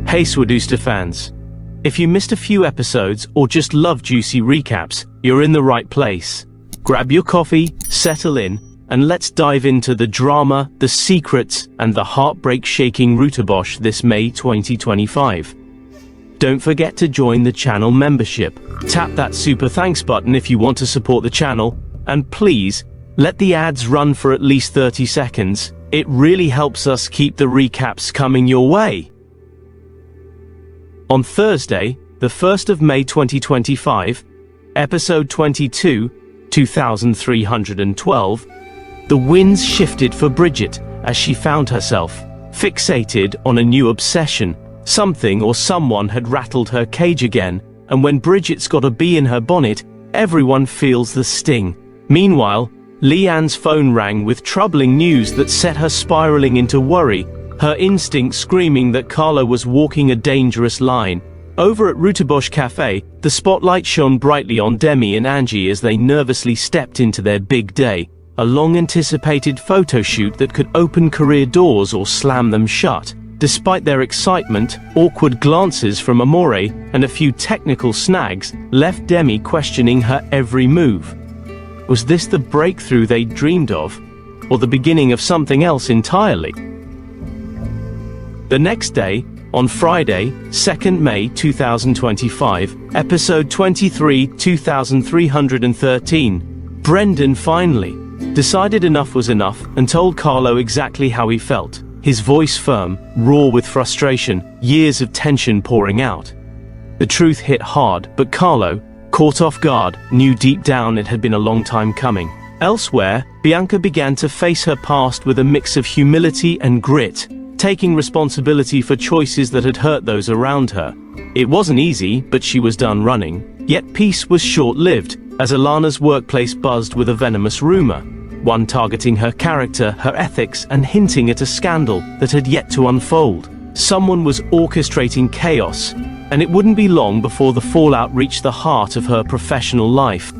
Hey Swadusta fans. If you missed a few episodes or just love juicy recaps, you're in the right place. Grab your coffee, settle in, and let's dive into the drama, the secrets, and the heartbreak-shaking Routerbosch this May 2025. Don't forget to join the channel membership. Tap that super thanks button if you want to support the channel, and please, let the ads run for at least 30 seconds. It really helps us keep the recaps coming your way. On Thursday, the 1st of May 2025, episode 22, 2312, the winds shifted for Bridget as she found herself fixated on a new obsession. Something or someone had rattled her cage again, and when Bridget's got a bee in her bonnet, everyone feels the sting. Meanwhile, Leanne's phone rang with troubling news that set her spiraling into worry, her instincts screaming that Carlo was walking a dangerous line. Over at Routerbosch Cafe, the spotlight shone brightly on Demi and Angie as they nervously stepped into their big day, a long-anticipated photo shoot that could open career doors or slam them shut. Despite their excitement, awkward glances from Amore and a few technical snags left Demi questioning her every move. Was this the breakthrough they'd dreamed of, or the beginning of something else entirely? The next day, on Friday, 2nd May 2025, episode 23, 2313, Brendan finally decided enough was enough and told Carlo exactly how he felt, his voice firm, raw with frustration, years of tension pouring out. The truth hit hard, but Carlo, caught off guard, knew deep down it had been a long time coming. Elsewhere, Bianca began to face her past with a mix of humility and grit, taking responsibility for choices that had hurt those around her. It wasn't easy, but she was done running. Yet peace was short-lived, as Ilana's workplace buzzed with a venomous rumor, one targeting her character, her ethics, and hinting at a scandal that had yet to unfold. Someone was orchestrating chaos, and it wouldn't be long before the fallout reached the heart of her professional life.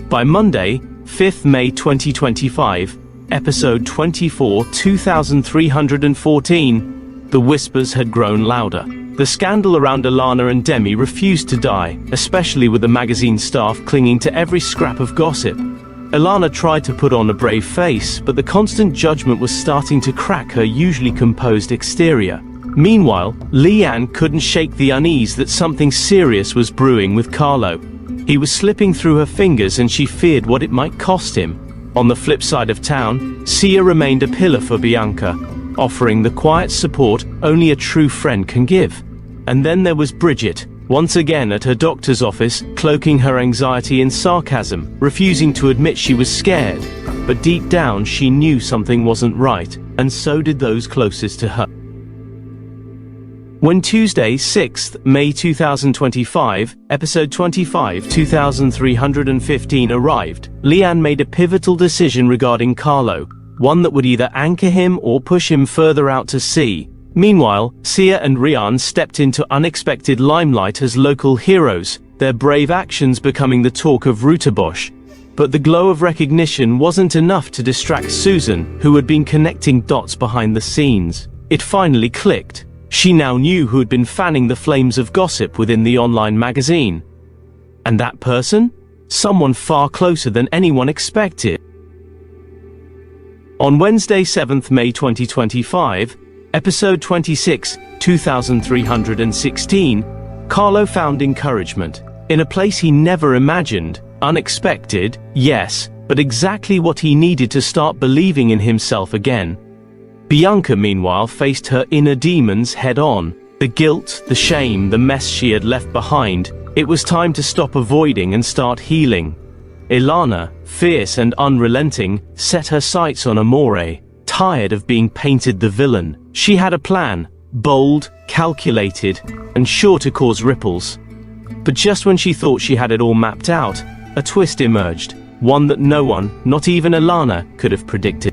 By Monday, 5th May 2025, episode 24, 2314, the whispers had grown louder. The scandal around Ilana and Demi refused to die, especially with the magazine staff clinging to every scrap of gossip. Ilana tried to put on a brave face, but the constant judgment was starting to crack her usually composed exterior. Meanwhile, Leanne couldn't shake the unease that something serious was brewing with Carlo. He was slipping through her fingers and she feared what it might cost him. On the flip side of town, Sia remained a pillar for Bianca, offering the quiet support only a true friend can give. And then there was Bridget, once again at her doctor's office, cloaking her anxiety in sarcasm, refusing to admit she was scared. But deep down she knew something wasn't right, and so did those closest to her. When Tuesday, 6th May 2025, episode 25, 2315 arrived, Leanne made a pivotal decision regarding Carlo, one that would either anchor him or push him further out to sea. Meanwhile, Sia and Rian stepped into unexpected limelight as local heroes, their brave actions becoming the talk of Routerbosch. But the glow of recognition wasn't enough to distract Susan, who had been connecting dots behind the scenes. It finally clicked. She now knew who had been fanning the flames of gossip within the online magazine. And that person? Someone far closer than anyone expected. On Wednesday, 7th May 2025, episode 26, 2316, Carlo found encouragement in a place he never imagined. Unexpected, yes, but exactly what he needed to start believing in himself again. Bianca, meanwhile, faced her inner demons head-on. The guilt, the shame, the mess she had left behind. It was time to stop avoiding and start healing. Ilana, fierce and unrelenting, set her sights on Amore. Tired of being painted the villain, she had a plan, bold, calculated, and sure to cause ripples. But just when she thought she had it all mapped out, a twist emerged, one that no one, not even Ilana, could have predicted.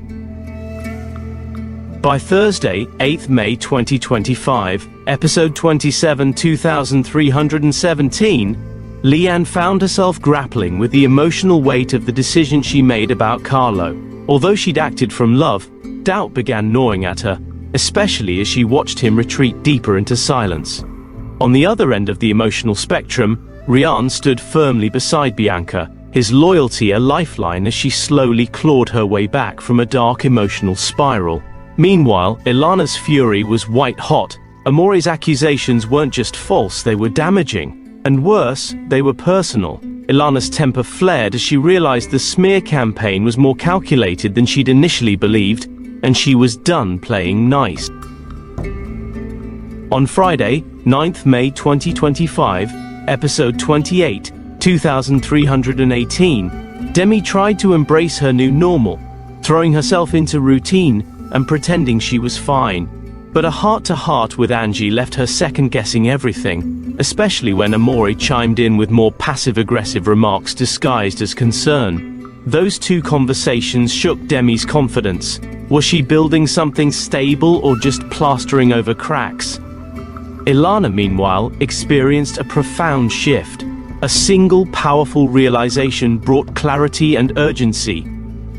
By Thursday, 8th May 2025, episode 27, 2317, Leanne found herself grappling with the emotional weight of the decision she made about Carlo. Although she'd acted from love, doubt began gnawing at her. especially as she watched him retreat deeper into silence. On the other end of the emotional spectrum, Rian stood firmly beside Bianca, his loyalty a lifeline as she slowly clawed her way back from a dark emotional spiral. Meanwhile, Ilana's fury was white-hot. Amori's accusations weren't just false, they were damaging. And worse, they were personal. Ilana's temper flared as she realized the smear campaign was more calculated than she'd initially believed, and she was done playing nice. On Friday, 9th May 2025, episode 28, 2318, Demi tried to embrace her new normal, throwing herself into routine and pretending she was fine. But a heart-to-heart with Angie left her second-guessing everything, especially when Amori chimed in with more passive-aggressive remarks disguised as concern. Those two conversations shook Demi's confidence. Was she building something stable or just plastering over cracks? Ilana, meanwhile, experienced a profound shift. A single powerful realization brought clarity and urgency.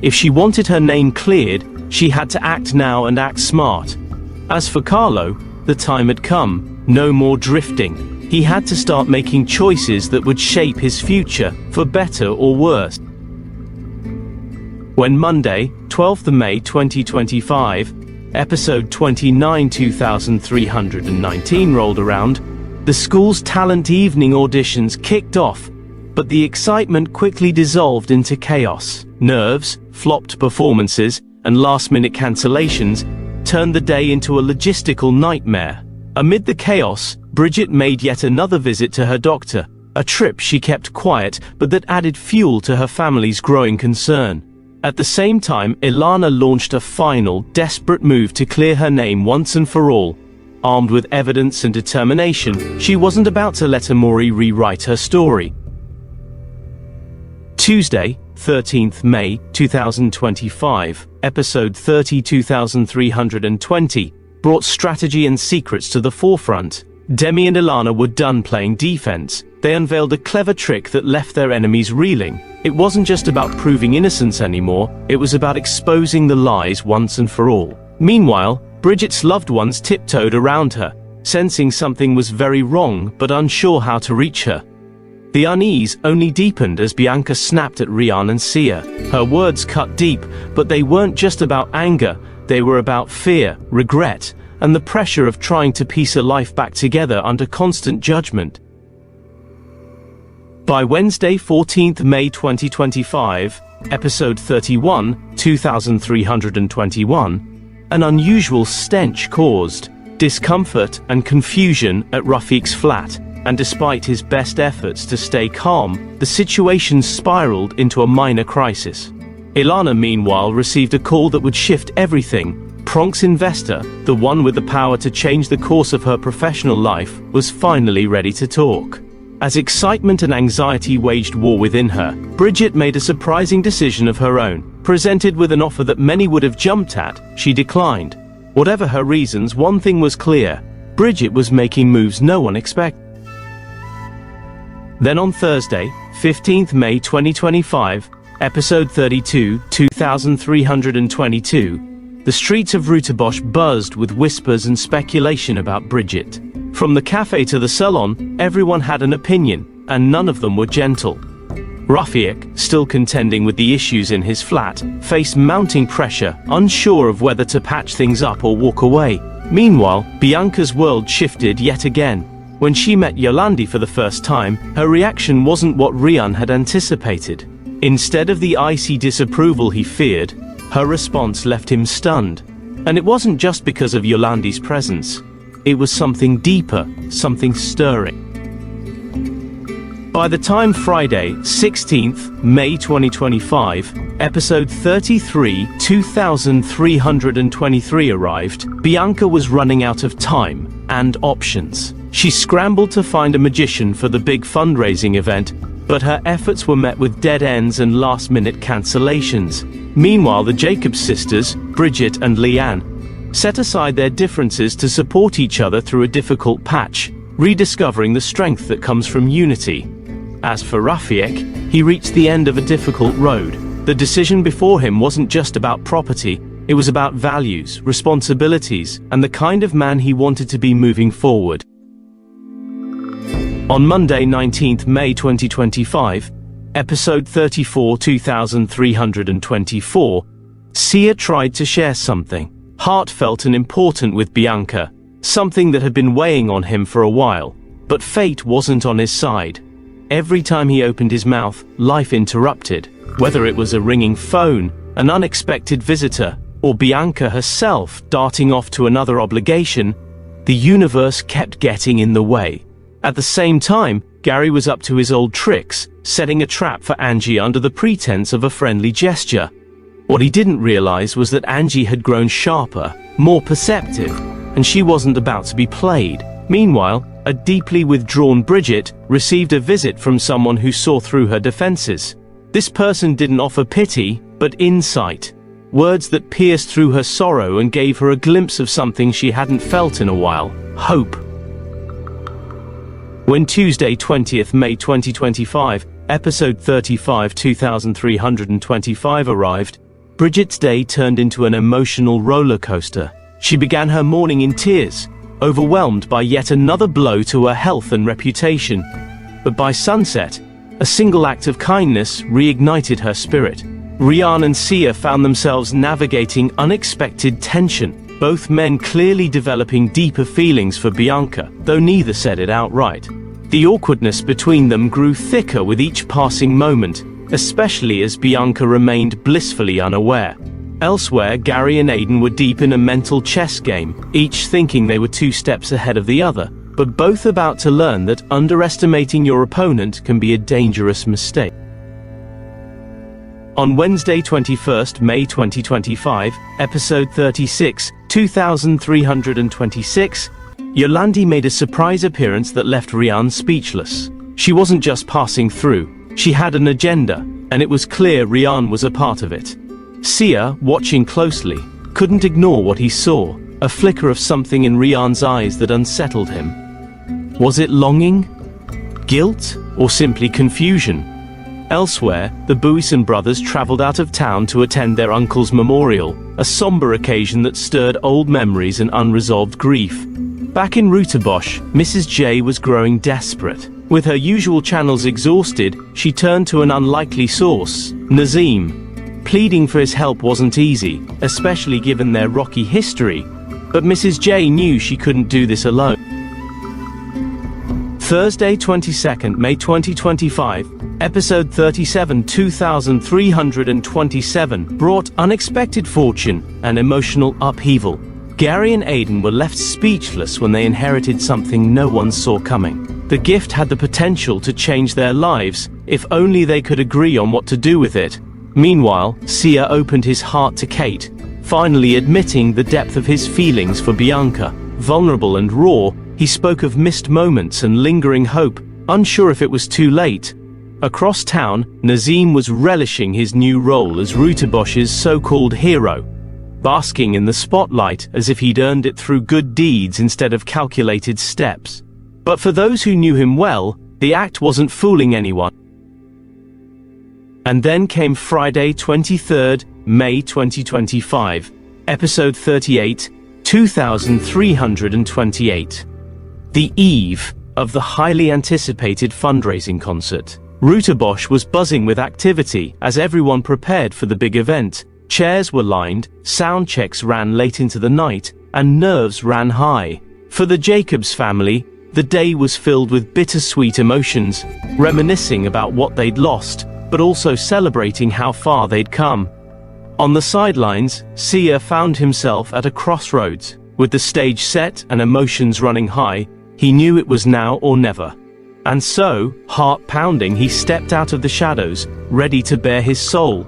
If she wanted her name cleared, she had to act now and act smart. As for Carlo, the time had come. No more drifting. He had to start making choices that would shape his future, for better or worse. When Monday, 12th of May 2025, episode 29 2319 rolled around, the school's talent evening auditions kicked off, but the excitement quickly dissolved into chaos. Nerves, flopped performances, and last-minute cancellations turned the day into a logistical nightmare. Amid the chaos, Bridget made yet another visit to her doctor, a trip she kept quiet but that added fuel to her family's growing concern. At the same time, Ilana launched a final, desperate move to clear her name once and for all. Armed with evidence and determination, she wasn't about to let Amori rewrite her story. Tuesday, 13th May 2025, episode 2320, brought strategy and secrets to the forefront. Demi and Ilana were done playing defense. They unveiled a clever trick that left their enemies reeling. It wasn't just about proving innocence anymore, it was about exposing the lies once and for all. Meanwhile, Bridget's loved ones tiptoed around her, sensing something was very wrong but unsure how to reach her. The unease only deepened as Bianca snapped at Rian and Sia. Her words cut deep, but they weren't just about anger, they were about fear, regret, and the pressure of trying to piece a life back together under constant judgment. By Wednesday, 14th May 2025, episode 31, 2321, an unusual stench caused discomfort and confusion at Rafiq's flat, and despite his best efforts to stay calm, the situation spiraled into a minor crisis. Ilana, meanwhile, received a call that would shift everything. Pronk's investor, the one with the power to change the course of her professional life, was finally ready to talk. As excitement and anxiety waged war within her, Bridget made a surprising decision of her own. Presented with an offer that many would have jumped at, she declined. Whatever her reasons, one thing was clear: Bridget was making moves no one expected. Then on Thursday, 15th May 2025, episode 32, 2322, the streets of Rutebosch buzzed with whispers and speculation about Bridget. From the cafe to the salon, everyone had an opinion, and none of them were gentle. Rafiq, still contending with the issues in his flat, faced mounting pressure, unsure of whether to patch things up or walk away. Meanwhile, Bianca's world shifted yet again. When she met Yolandi for the first time, her reaction wasn't what Rian had anticipated. Instead of the icy disapproval he feared, her response left him stunned. And it wasn't just because of Yolandi's presence. It was something deeper, something stirring. By the time Friday, 16th May 2025, episode 33, 2323 arrived, Bianca was running out of time and options. She scrambled to find a magician for the big fundraising event, but her efforts were met with dead ends and last-minute cancellations. Meanwhile, the Jacobs sisters, Bridget and Leanne, set aside their differences to support each other through a difficult patch, rediscovering the strength that comes from unity. As for Rafiq, he reached the end of a difficult road. The decision before him wasn't just about property, It was about values, responsibilities, and the kind of man he wanted to be moving forward. On Monday, 19th May 2025, episode 34, 2324, Sia tried to share something heartfelt and important with Bianca, something that had been weighing on him for a while, but fate wasn't on his side. Every time he opened his mouth, life interrupted, whether it was a ringing phone, an unexpected visitor, or Bianca herself darting off to another obligation. The universe kept getting in the way. At the same time, Gary was up to his old tricks, setting a trap for Angie under the pretense of a friendly gesture. What he didn't realize was that Angie had grown sharper, more perceptive, and she wasn't about to be played. Meanwhile, a deeply withdrawn Bridget received a visit from someone who saw through her defenses. This person didn't offer pity, but insight. Words that pierced through her sorrow and gave her a glimpse of something she hadn't felt in a while: hope. When Tuesday, 20th May 2025, episode 35, 2325 arrived, Bridget's day turned into an emotional roller coaster. She began her morning in tears, overwhelmed by yet another blow to her health and reputation. But by sunset, a single act of kindness reignited her spirit. Rian and Sia found themselves navigating unexpected tension, both men clearly developing deeper feelings for Bianca, though neither said it outright. The awkwardness between them grew thicker with each passing moment, especially as Bianca remained blissfully unaware. Elsewhere, Gary and Aiden were deep in a mental chess game, each thinking they were 2 steps ahead of the other, but both about to learn that underestimating your opponent can be a dangerous mistake. On Wednesday, 21st May 2025, episode 36, 2326, Yolandi made a surprise appearance that left Rian speechless. She wasn't just passing through, she had an agenda, and it was clear Rian was a part of it. Sia, watching closely, couldn't ignore what he saw, a flicker of something in Rian's eyes that unsettled him. Was it longing? Guilt? Or simply confusion? Elsewhere, the Buisen brothers traveled out of town to attend their uncle's memorial, a somber occasion that stirred old memories and unresolved grief. Back in Rutebosch, Mrs. J was growing desperate. With her usual channels exhausted, she turned to an unlikely source, Nazim. Pleading for his help wasn't easy, especially given their rocky history, but Mrs. J knew she couldn't do this alone. Thursday, 22nd May 2025, episode 37, 2327 brought unexpected fortune and emotional upheaval. Gary and Aiden were left speechless when they inherited something no one saw coming. The gift had the potential to change their lives, if only they could agree on what to do with it. Meanwhile, Sia opened his heart to Kate, finally admitting the depth of his feelings for Bianca. Vulnerable and raw, he spoke of missed moments and lingering hope, unsure if it was too late. Across town, Nazim was relishing his new role as Rutebosch's so-called hero, basking in the spotlight as if he'd earned it through good deeds instead of calculated steps. But for those who knew him well, the act wasn't fooling anyone. And then came Friday, 23rd May 2025, episode 38, 2328. The eve of the highly anticipated fundraising concert. Rutebosch was buzzing with activity as everyone prepared for the big event. Chairs were lined, sound checks ran late into the night, and nerves ran high. For the Jacobs family, the day was filled with bittersweet emotions, reminiscing about what they'd lost, but also celebrating how far they'd come. On the sidelines, Sia found himself at a crossroads. With the stage set and emotions running high, he knew it was now or never. And so, heart pounding, he stepped out of the shadows, ready to bare his soul.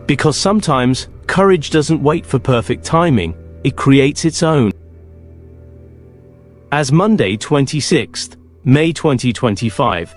Because sometimes, courage doesn't wait for perfect timing, it creates its own. As Monday, 26th May 2025,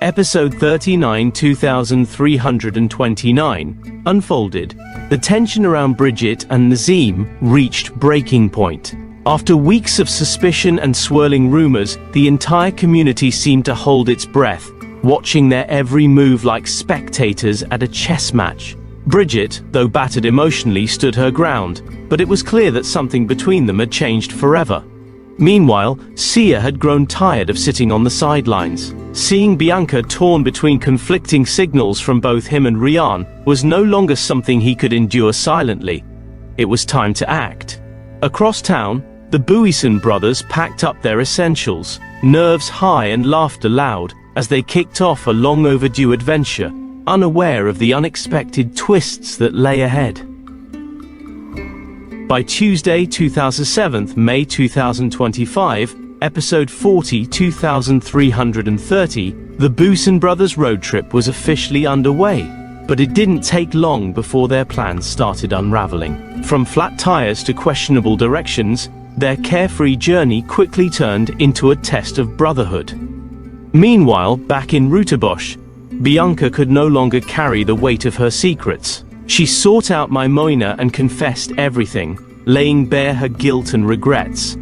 episode 39, 2329, unfolded, the tension around Bridget and Nazim reached breaking point. After weeks of suspicion and swirling rumors, the entire community seemed to hold its breath, watching their every move like spectators at a chess match. Bridget, though battered emotionally, stood her ground, but it was clear that something between them had changed forever. Meanwhile, Sia had grown tired of sitting on the sidelines. Seeing Bianca torn between conflicting signals from both him and Rian was no longer something he could endure silently. It was time to act. Across town, the Buisson brothers packed up their essentials, nerves high and laughter loud, as they kicked off a long overdue adventure, unaware of the unexpected twists that lay ahead. By Tuesday, 2007, May 2025, episode 40, 2330, the Buisson brothers' road trip was officially underway, but it didn't take long before their plans started unraveling. From flat tires to questionable directions, their carefree journey quickly turned into a test of brotherhood. Meanwhile, back in Rutebosch, Bianca could no longer carry the weight of her secrets. She sought out Maimouna and confessed everything, laying bare her guilt and regrets.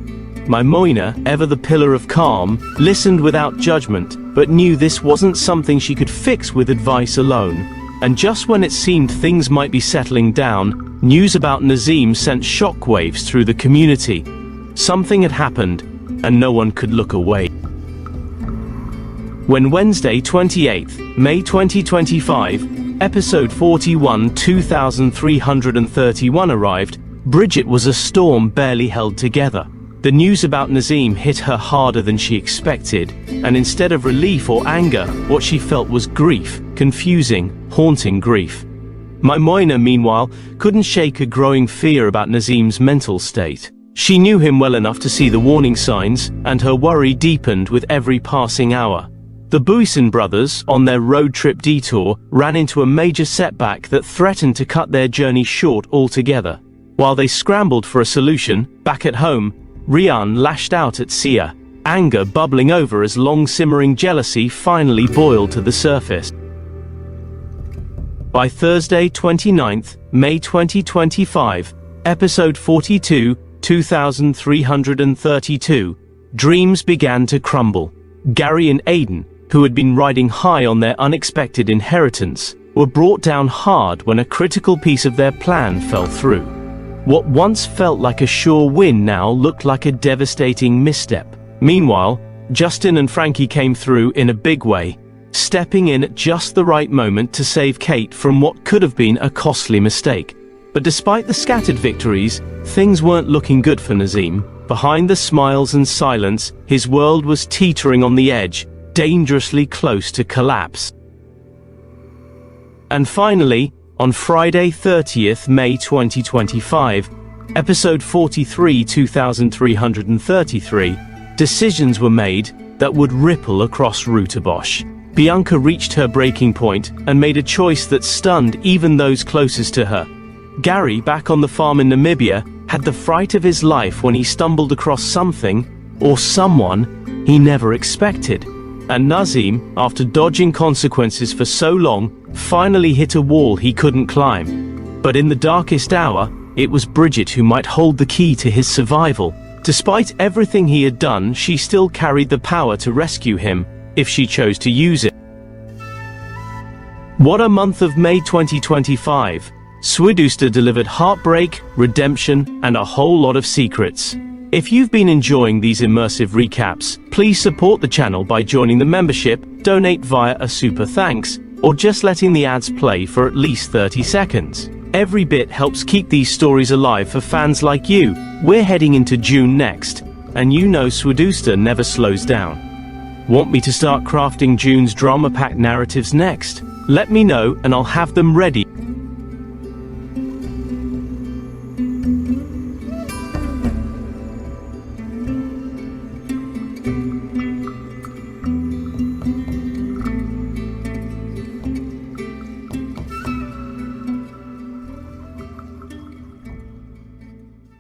Maimouna, ever the pillar of calm, listened without judgment, but knew this wasn't something she could fix with advice alone. And just when it seemed things might be settling down, news about Nazim sent shockwaves through the community. Something had happened, and no one could look away. When Wednesday, 28th, May 2025, episode 41, 2331 arrived, Bridget was a storm barely held together. The news about Nazim hit her harder than she expected, and instead of relief or anger, what she felt was grief, confusing, haunting grief. Maimouna, meanwhile, couldn't shake a growing fear about Nazim's mental state. She knew him well enough to see the warning signs, and her worry deepened with every passing hour. The Buisson brothers, on their road trip detour, ran into a major setback that threatened to cut their journey short altogether. While they scrambled for a solution, back at home, Rian lashed out at Sia, anger bubbling over as long-simmering jealousy finally boiled to the surface. By Thursday, 29th, May 2025, episode 42, 2332, dreams began to crumble. Gary and Aiden, who had been riding high on their unexpected inheritance, were brought down hard when a critical piece of their plan fell through. What once felt like a sure win now looked like a devastating misstep. Meanwhile, Justin and Frankie came through in a big way, stepping in at just the right moment to save Kate from what could have been a costly mistake. But despite the scattered victories, things weren't looking good for Nazim. Behind the smiles and silence, his world was teetering on the edge, dangerously close to collapse. And finally, on Friday, 30th May 2025, episode 43, 2333, decisions were made that would ripple across Rutebosch. Bianca reached her breaking point and made a choice that stunned even those closest to her. Gary, back on the farm in Namibia, had the fright of his life when he stumbled across something, or someone, he never expected. And Nazim, after dodging consequences for so long, finally hit a wall he couldn't climb. But in the darkest hour, it was Bridget who might hold the key to his survival. Despite everything he had done, she still carried the power to rescue him, if she chose to use it. What a month of May 2025. Swidooster delivered heartbreak, redemption, and a whole lot of secrets. If you've been enjoying these immersive recaps, please support the channel by joining the membership, donate via a super thanks, or just letting the ads play for at least 30 seconds. Every bit helps keep these stories alive for fans like you. We're heading into June next, and you know Swidooster never slows down. Want me to start crafting June's drama-packed narratives next? Let me know and I'll have them ready.